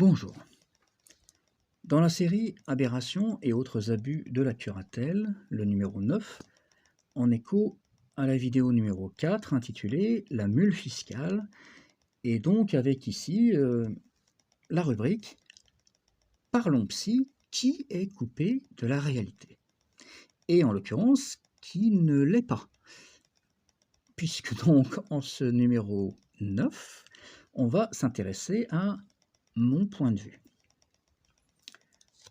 Bonjour. Dans la série Aberrations et autres abus de la curatelle, le numéro 9, en écho à la vidéo numéro 4 intitulée La mule fiscale, et donc avec ici la rubrique Parlons psy, qui est coupé de la réalité? Et en l'occurrence, qui ne l'est pas. Puisque donc en ce numéro 9, on va s'intéresser à mon point de vue.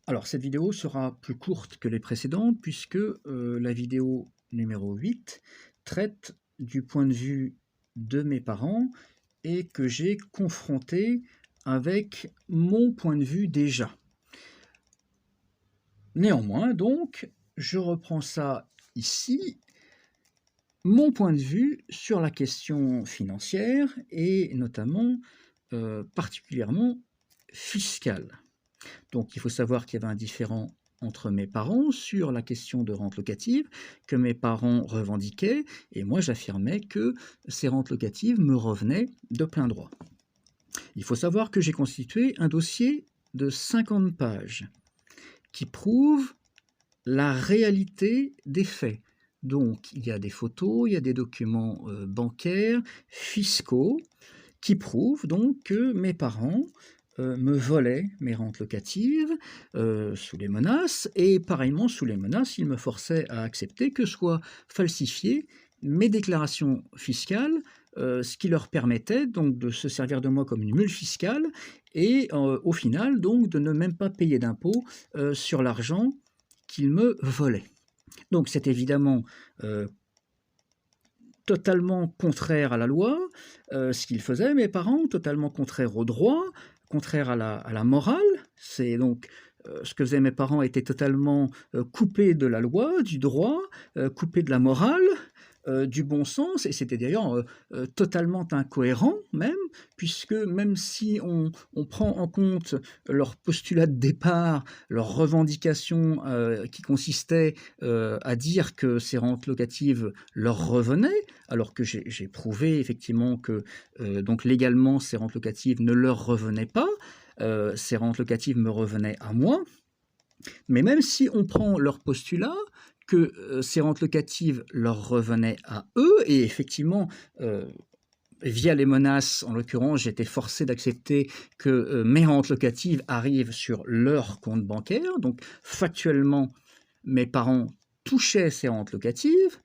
Alors cette vidéo sera plus courte que les précédentes puisque la vidéo numéro 8 traite du point de vue de mes parents et que j'ai confronté avec mon point de vue déjà. Néanmoins, donc, je reprends ça ici, mon point de vue sur la question financière et notamment particulièrement fiscale. Donc il faut savoir qu'il y avait un différend entre mes parents sur la question de rente locative que mes parents revendiquaient et moi j'affirmais que ces rentes locatives me revenaient de plein droit. Il faut savoir que j'ai constitué un dossier de 50 pages qui prouve la réalité des faits. Donc il y a des photos, il y a des documents bancaires, fiscaux qui prouvent donc que mes parents me volaient mes rentes locatives sous les menaces, et pareillement sous les menaces, ils me forçaient à accepter que soient falsifiées mes déclarations fiscales, ce qui leur permettait donc de se servir de moi comme une mule fiscale, et au final donc de ne même pas payer d'impôts sur l'argent qu'ils me volaient. Donc c'est évidemment totalement contraire à la loi, ce qu'ils faisaient, mes parents, totalement contraire au droit, contraire à la morale. C'est donc ce que faisaient mes parents était totalement coupé de la loi, du droit, coupé de la morale, du bon sens, et c'était d'ailleurs totalement incohérent même, puisque même si on prend en compte leur postulat de départ, leur revendication qui consistait à dire que ces rentes locatives leur revenaient, alors que j'ai prouvé effectivement que donc légalement ces rentes locatives ne leur revenaient pas, ces rentes locatives me revenaient à moi, mais même si on prend leur postulat, que ces rentes locatives leur revenaient à eux, et effectivement, via les menaces, en l'occurrence, j'étais forcé d'accepter que mes rentes locatives arrivent sur leur compte bancaire, donc factuellement, mes parents touchaient ces rentes locatives.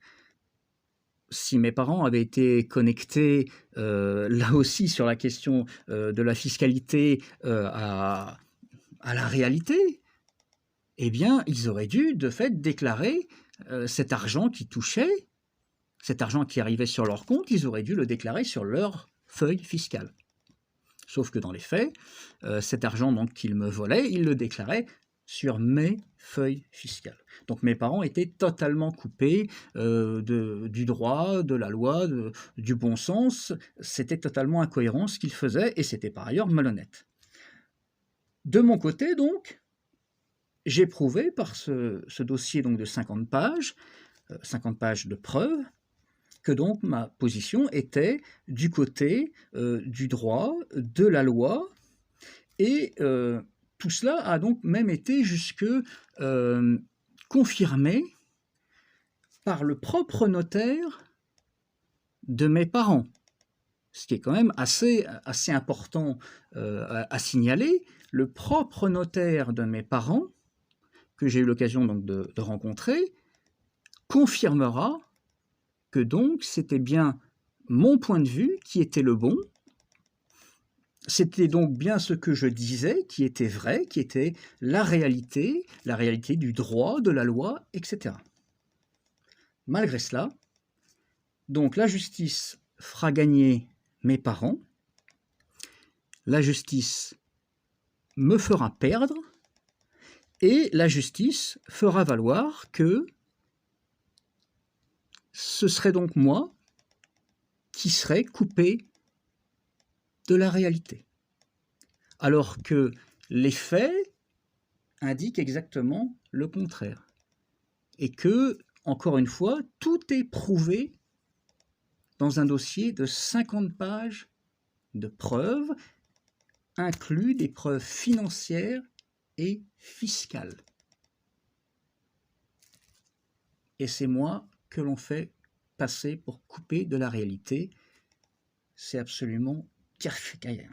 Si mes parents avaient été connectés, là aussi sur la question de la fiscalité à la réalité, eh bien, ils auraient dû, de fait, déclarer cet argent qui touchait, cet argent qui arrivait sur leur compte, ils auraient dû le déclarer sur leur feuille fiscale. Sauf que dans les faits, cet argent donc qu'ils me volaient, ils le déclaraient sur mes feuilles fiscales. Donc mes parents étaient totalement coupés du droit, de la loi, du bon sens. C'était totalement incohérent ce qu'ils faisaient, et c'était par ailleurs malhonnête. De mon côté, donc, j'ai prouvé par ce dossier donc de 50 pages de preuves, que donc ma position était du côté du droit, de la loi, et tout cela a donc même été jusque confirmé par le propre notaire de mes parents, ce qui est quand même assez important à signaler. Le propre notaire de mes parents, que j'ai eu l'occasion donc de rencontrer, confirmera que donc c'était bien mon point de vue qui était le bon, c'était donc bien ce que je disais qui était vrai, qui était la réalité du droit, de la loi, etc. Malgré cela, donc la justice fera gagner mes parents, la justice me fera perdre, et la justice fera valoir que ce serait donc moi qui serais coupé de la réalité. Alors que les faits indiquent exactement le contraire. Et que, encore une fois, tout est prouvé dans un dossier de 50 pages de preuves, inclut des preuves financières et fiscales. Et c'est moi que l'on fait passer pour couper de la réalité. C'est absolument kafkaïen.